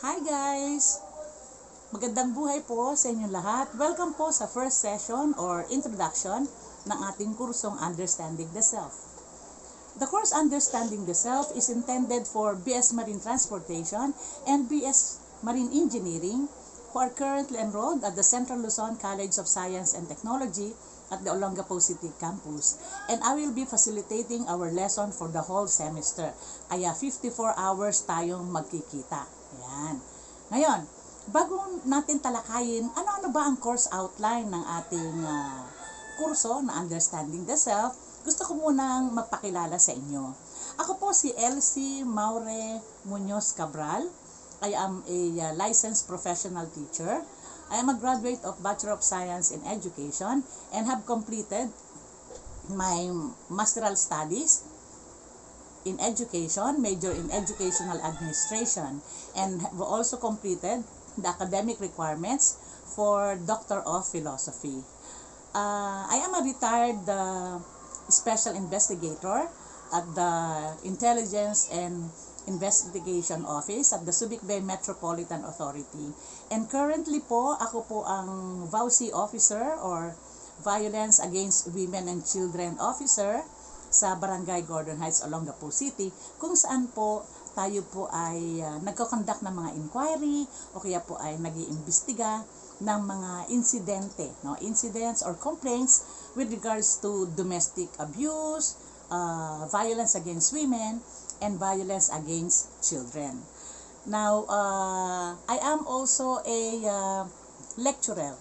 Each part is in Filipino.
Hi guys! Magandang buhay po sa inyong lahat. Welcome po sa first session or introduction ng ating kursong Understanding the Self. The course Understanding the Self is intended for BS Marine Transportation and BS Marine Engineering who are currently enrolled at the Central Luzon College of Science and Technology at the Olongapo City campus. And I will be facilitating our lesson for the whole semester. Kaya 54 hours tayong magkikita. Ayan. Ngayon, bago natin talakayin, ano-ano ba ang course outline ng ating kurso na Understanding the Self, gusto ko munang magpakilala sa inyo. Ako po si Elsie Maure Muñoz Cabral. I am a licensed professional teacher. I am a graduate of Bachelor of Science in Education and have completed my masteral studies in education, major in educational administration, and have also completed the academic requirements for Doctor of Philosophy. I am a retired special investigator at the Intelligence and Investigation Office at the Subic Bay Metropolitan Authority. And currently po, ako po ang VAUC officer or Violence Against Women and Children officer sa Barangay Gordon Heights, Olongapo City, kung saan po tayo po ay nagko-conduct ng mga inquiry o kaya po ay nag-iimbestiga ng mga insidente, incidents or complaints with regards to domestic abuse, violence against women, and violence against children. Now, I am also a lecturer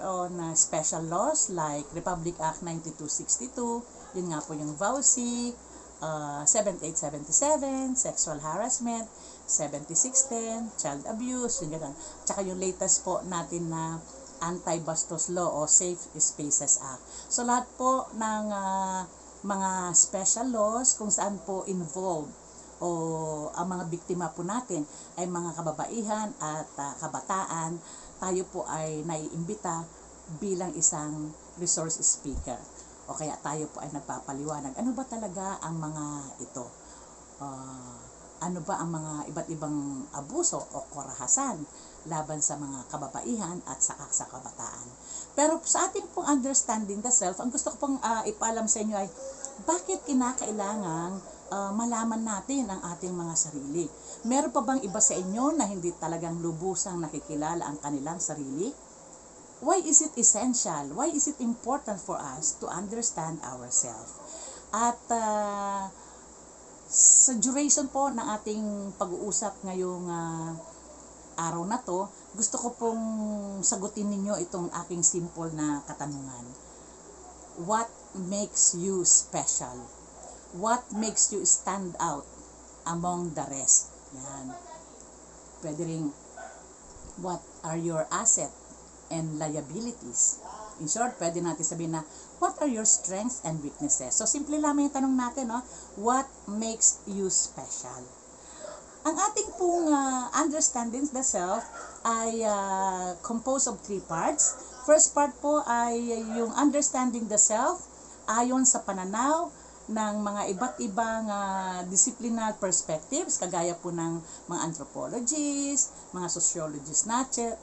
on special laws like Republic Act 9262, yun nga po yung VAUC, 7877, sexual harassment, 7610, child abuse, yun gano'n. Tsaka yung latest po natin na Anti-Bastos Law o Safe Spaces Act. So lahat po ng mga special laws kung saan po involved o ang mga biktima po natin ay mga kababaihan at kabataan, tayo po ay naiimbita bilang isang resource speaker o kaya tayo po ay nagpapaliwanag ano ba talaga ang mga ito, ano ba ang mga iba't ibang abuso o karahasan laban sa mga kababaihan at sa kabataan. Pero sa ating pong Understanding the Self, ang gusto ko pong ipaalam sa inyo ay bakit kinakailangang malaman natin ang ating mga sarili. Meron pa bang iba sa inyo na hindi talagang lubusang nakikilala ang kanilang sarili? Why is it essential? Why is it important for us to understand ourselves? At sa duration po ng ating pag-uusap ngayong araw na to, gusto ko pong sagutin ninyo itong aking simple na katanungan. What makes you special? What makes you stand out among the rest? Yan. Pwede rin, what are your asset and liabilities? In short, pwede natin sabihin na, what are your strengths and weaknesses? So, simple lamang yung tanong natin, what makes you special? Ang ating pong Understanding the Self ay composed of 3 parts. First part po ay yung Understanding the Self ayon sa pananaw ng mga iba't ibang disciplinal perspectives, kagaya po ng mga anthropologists, mga sociologists natin,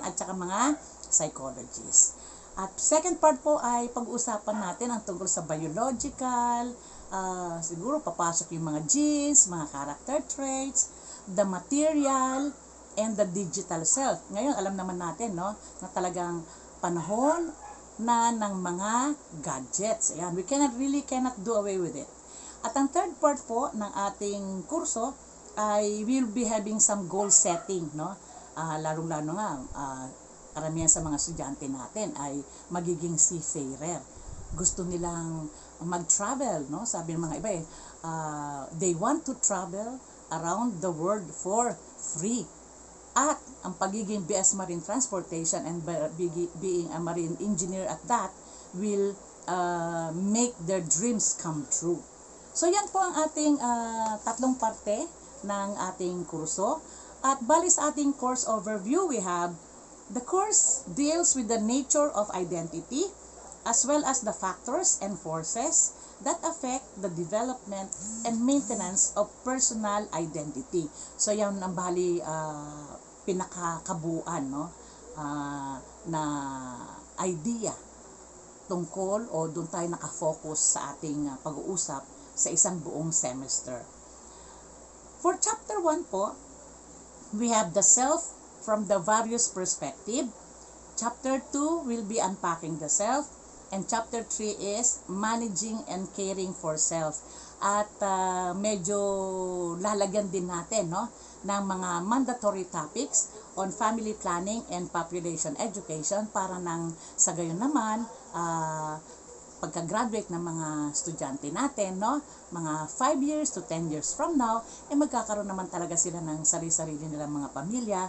at saka mga psychologists. At second part po ay pag-uusapan natin ang tungkol sa biological, siguro papasok yung mga genes, mga character traits, the material, and the digital self. Ngayon, alam naman natin, na talagang panahon na ng mga gadgets. Ayan, we cannot do away with it. At ang third part po ng ating kurso ay we'll be having some goal setting, lalong-lalo nga, karamihan sa mga estudyante natin ay magiging seafarer. Gusto nilang mag-travel, sabi ng mga iba they want to travel around the world for free. At ang pagiging BS Marine Transportation and being a marine engineer at that will make their dreams come true. So yan po ang ating tatlong parte ng ating kurso. At bali sa ating course overview, we have the course deals with the nature of identity as well as the factors and forces that affect the development and maintenance of personal identity. So yan ang bali pinakakabuuan, no, na idea tungkol o doon tayo nakafocus sa ating pag-uusap sa isang buong semester. For chapter 1 po, we have the self from the various perspective. Chapter 2 will be unpacking the self, and chapter 3 is managing and caring for self. At medyo lalagyan din natin, no, ng mga mandatory topics on family planning and population education para nang sa gayon naman pagka-graduate ng mga estudyante natin, no, mga 5 years to 10 years from now, magkakaroon naman talaga sila ng sarili-sarili nilang mga pamilya,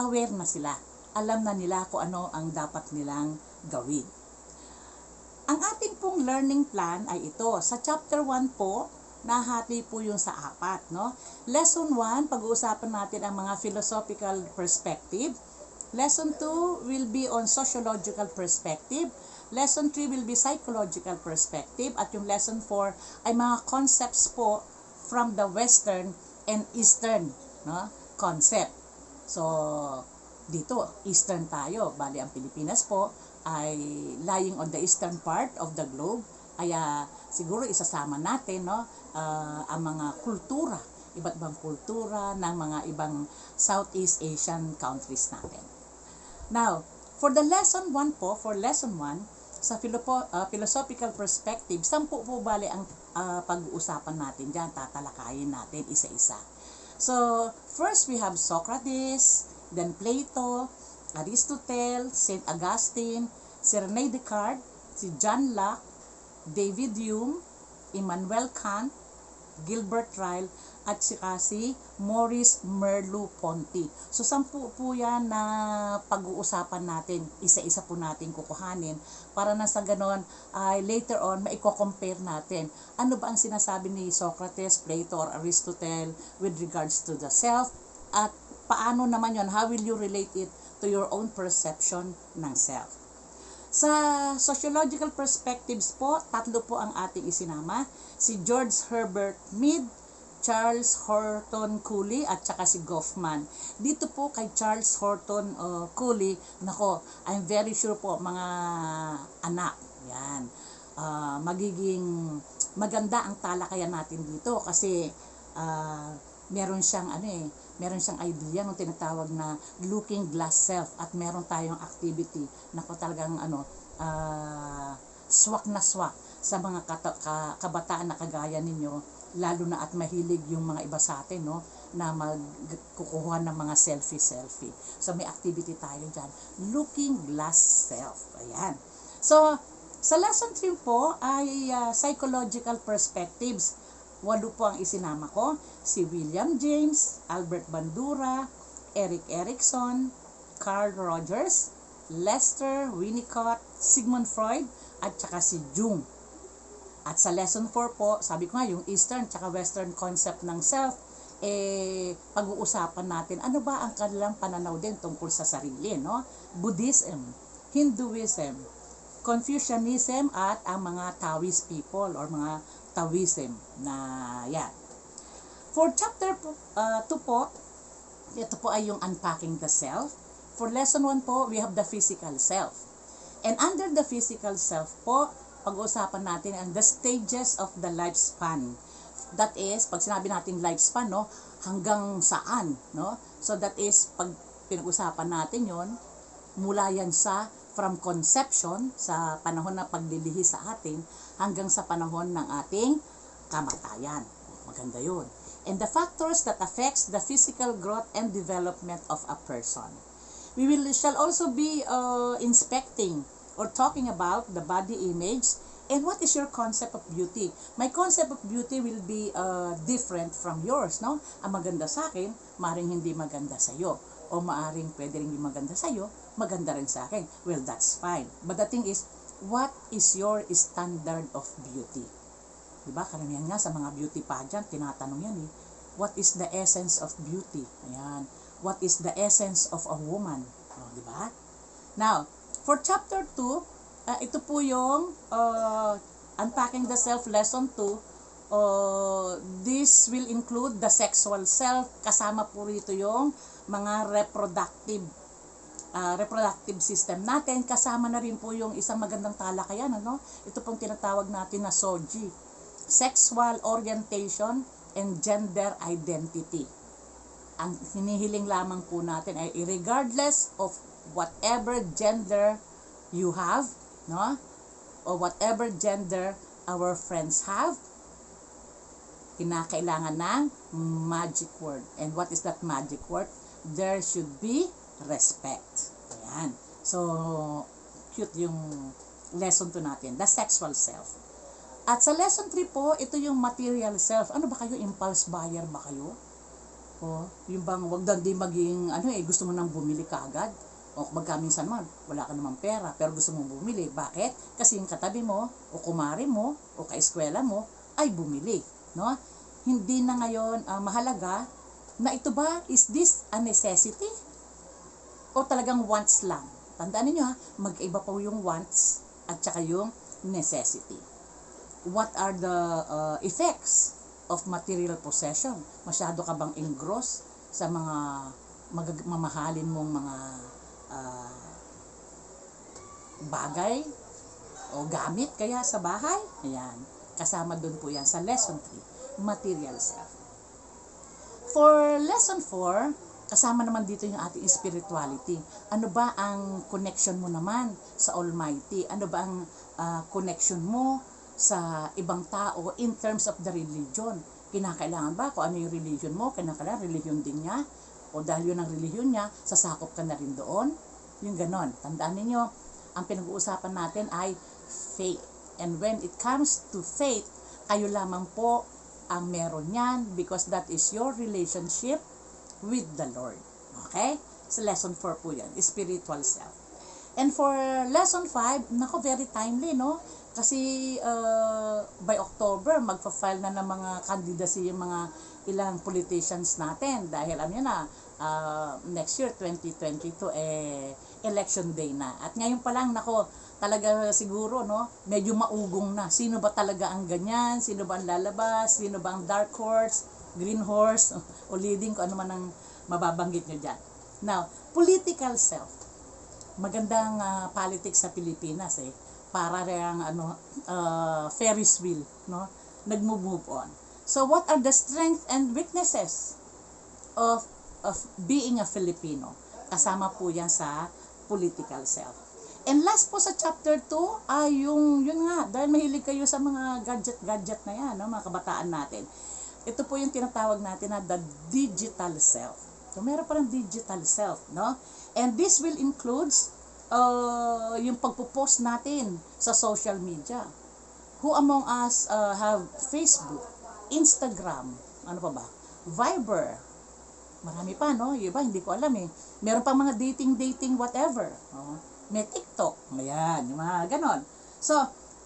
aware na sila. Alam na nila kung ano ang dapat nilang gawin. Ang ating pong learning plan ay ito. Sa chapter 1 po, nahati po yung sa 4, no? Lesson 1, pag-uusapan natin ang mga philosophical perspective. Lesson 2 will be on sociological perspective. Lesson 3 will be psychological perspective. At yung lesson 4 ay mga concepts po from the Western and Eastern, no, concept. So, dito, Eastern tayo. Bali, ang Pilipinas po ay lying on the eastern part of the globe. Kaya siguro isasama natin, no, ang mga kultura, iba't ibang kultura ng mga ibang Southeast Asian countries natin. Now, for the lesson 1 po, for lesson 1, sa philosophical perspective, 10 po bali ang pag-uusapan natin dyan, tatalakayin natin isa-isa. So, first we have Socrates, then Plato, Aristotle, St. Augustine, si René Descartes, si John Locke, David Hume, Immanuel Kant, Gilbert Ryle, at saka si Maurice Merleau-Ponty. So, 10 po yan na pag-uusapan natin, isa-isa po natin kukuhanin para na sa ganon ay later on maiko-compare natin. Ano ba ang sinasabi ni Socrates, Plato, or Aristotle with regards to the self, at paano naman yon, how will you relate it to your own perception ng self. Sa sociological perspectives po, 3 po ang ating isinama. Si George Herbert Mead, Charles Horton Cooley, at saka si Goffman. Dito po kay Charles Horton Cooley, nako, I'm very sure po mga anak, yan, magiging maganda ang talakayan natin dito kasi meron siyang meron siyang idea nung tinatawag na looking glass self, at meron tayong activity na talagang swak na swak sa mga kabataan na kagaya ninyo, lalo na at mahilig yung mga iba sa atin, no, na magkukuha ng mga selfie. So may activity tayo dyan, looking glass self. Ayan. So sa lesson 3 po ay psychological perspectives. 8 po ang isinama ko. Si William James, Albert Bandura, Erik Erikson, Carl Rogers, Lester Winnicott, Sigmund Freud, at saka si Jung. At sa lesson 4 po, sabi ko nga, yung Eastern at Western concept ng self, pag-uusapan natin, ano ba ang kanilang pananaw din tungkol sa sarili, no? Buddhism, Hinduism, Confucianism, at ang mga Taoist people or mga Taoism na yan. For chapter 2 po, ito po ay yung unpacking the self. For lesson 1 po, we have the physical self. And under the physical self po, pag-uusapan natin ang the stages of the lifespan. That is, pag sinabi natin lifespan, no, hanggang saan, no? So that is, pag pinag-usapan natin yon, mula yan sa from conception, sa panahon na paglilihi sa atin, hanggang sa panahon ng ating kamatayan. Maganda yun. And the factors that affects the physical growth and development of a person. We shall also be inspecting or talking about the body image and what is your concept of beauty. My concept of beauty will be different from yours, no? Ang maganda sa akin, maaaring hindi maganda sa iyo. O maaaring pwede rin hindi maganda sa iyo, maganda rin sa akin. Well, that's fine. But the thing is, what is your standard of beauty? Diba? Karamihan nga sa mga beauty pageant, tinatanong yan eh. What is the essence of beauty? Ayan. What is the essence of a woman? O, diba? Now, for chapter 2, ito po yung Unpacking the Self Lesson 2, this will include the sexual self. Kasama po rito yung mga reproductive system natin. Kasama na rin po yung isang magandang talakayan, ano? Ito pong tinatawag natin na SOGI, Sexual Orientation and Gender Identity. Ang hinihiling lamang po natin ay regardless of whatever gender you have, no? Or whatever gender our friends have, kinakailangan ng magic word. And what is that magic word? There should be respect. Ayan. So, cute yung lesson 2 natin, the sexual self. At sa lesson 3 po, ito yung material self. Ano ba kayo? Impulse buyer ba kayo? O, yung bang wag din maging, gusto mo nang bumili kaagad? O magkaminsan man, wala ka namang pera, pero gusto mong bumili. Bakit? Kasi yung katabi mo, o kumari mo, o kaeskwela mo, ay bumili. No? Hindi na ngayon mahalaga na ito ba, is this a necessity? O talagang wants lang? Tandaan niyo mag-iba po yung wants at saka yung necessity. What are the effects of material possession? Masyado ka bang engross sa mga mamahalin mong mga bagay o gamit kaya sa bahay? Ayan. Kasama dun po yan sa lesson 3, material self. For lesson 4, kasama naman dito yung ating spirituality. Ano ba ang connection mo naman sa Almighty? Ano ba ang connection mo sa ibang tao in terms of the religion? Kinakailangan ba kung ano yung religion mo? Kinakailangan religion din niya? O dahil yun ang religion niya, sasakop ka na rin doon? Yung ganon. Tandaan ninyo, ang pinag-uusapan natin ay faith. And when it comes to faith, kayo lamang po ang meron yan because that is your relationship with the Lord. Okay? So lesson 4 po yan, spiritual self. And for lesson 5, nako, very timely, no? Kasi by October, magpa-file na ng mga candidacy yung mga ilang politicians natin. Dahil next year, 2022, election day na. At ngayon pa lang, nako, talaga siguro, no, medyo maugong na. Sino ba talaga ang ganyan? Sino ba ang lalabas? Sino ba ang dark horse, green horse, o leading, kung ano man ang mababanggit nyo dyan. Now, political self. Magandang politics sa Pilipinas, para rin Ferris wheel, no? Nag-move on. So, what are the strengths and weaknesses of being a Filipino? Kasama po yan sa political self. And last po sa chapter 2 ay yun nga, dahil mahilig kayo sa mga gadget na yan, no, mga kabataan natin. Ito po yung tinatawag natin na the digital self. So, meron pa ng digital self, no? And this will include yung pagpo-post natin sa social media. Who among us have Facebook, Instagram, ano pa ba? Viber. Marami pa, no? Yung iba, hindi ko alam Meron pa mga dating, whatever. May TikTok. Ayan, yung mga ganon. So,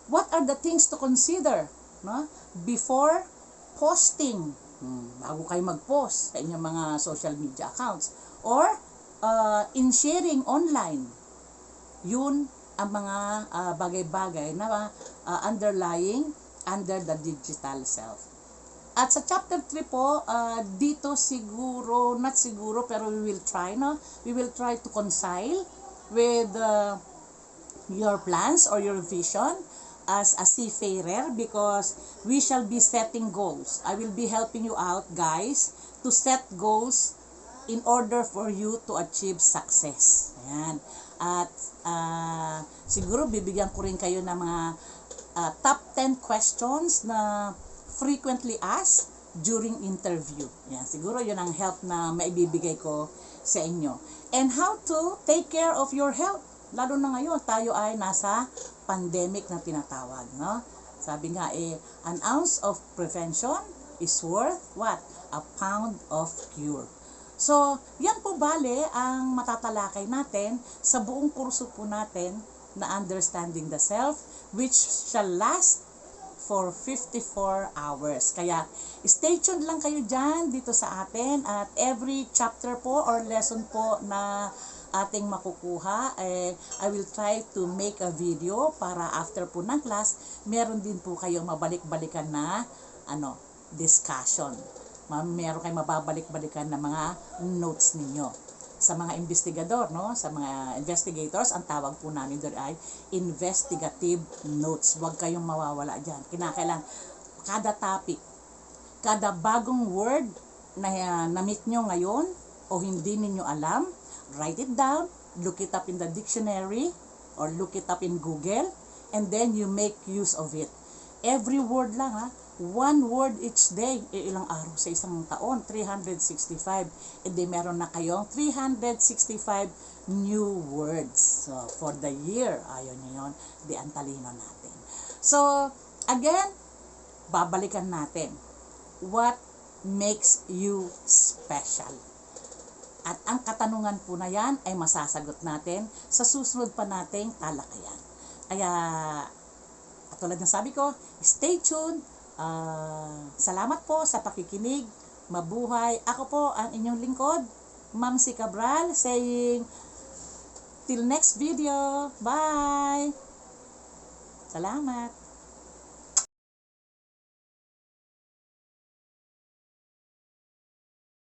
what are the things to consider, no? Before posting? Bago kayo mag-post sa inyong mga social media accounts. Or, in sharing online. Yun ang mga bagay-bagay na underlying under the digital self. At sa chapter 3 po, dito siguro, not siguro, pero we will try, no? We will try to reconcile with your plans or your vision as a seafarer because we shall be setting goals. I will be helping you out, guys, to set goals in order for you to achieve success. Ayan. At siguro bibigyan ko rin kayo ng mga top 10 questions na frequently asked during interview. Yan, siguro yun ang help na maibibigay ko sa inyo. And how to take care of your health. Lalo na ngayon, tayo ay nasa pandemic na tinatawag, no? Sabi nga an ounce of prevention is worth what? A pound of cure. So, yan po bale ang matatalakay natin sa buong kurso po natin na Understanding the Self, which shall last for 54 hours. Kaya, stay tuned lang kayo dyan dito sa atin at every chapter po or lesson po na ating makukuha. I will try to make a video para after po ng class, meron din po kayong mabalik-balikan na discussion. Meron kayong mababalik-balikan na mga notes ninyo. Sa mga investigador, sa mga investigators, ang tawag po namin doon ay investigative notes. Huwag kayong mawawala dyan. Kinakailangan, kada topic, kada bagong word na na-meet nyo ngayon o hindi ninyo alam, write it down, look it up in the dictionary or look it up in Google, and then you make use of it. Every word lang, one word each day. Ilang araw sa isang taon? 365. E di meron na kayong 365 new words. So, for the year, ayun nyo yun, di ang talino natin. So, again, babalikan natin. What makes you special? At ang katanungan po na yan ay masasagot natin sa susunod pa nating talakayan. Kaya, katulad ng sabi ko, stay tuned. Salamat po sa pakikinig. Mabuhay. Ako po ang inyong lingkod, Ma'am C. Cabral, saying, till next video. Bye! Salamat!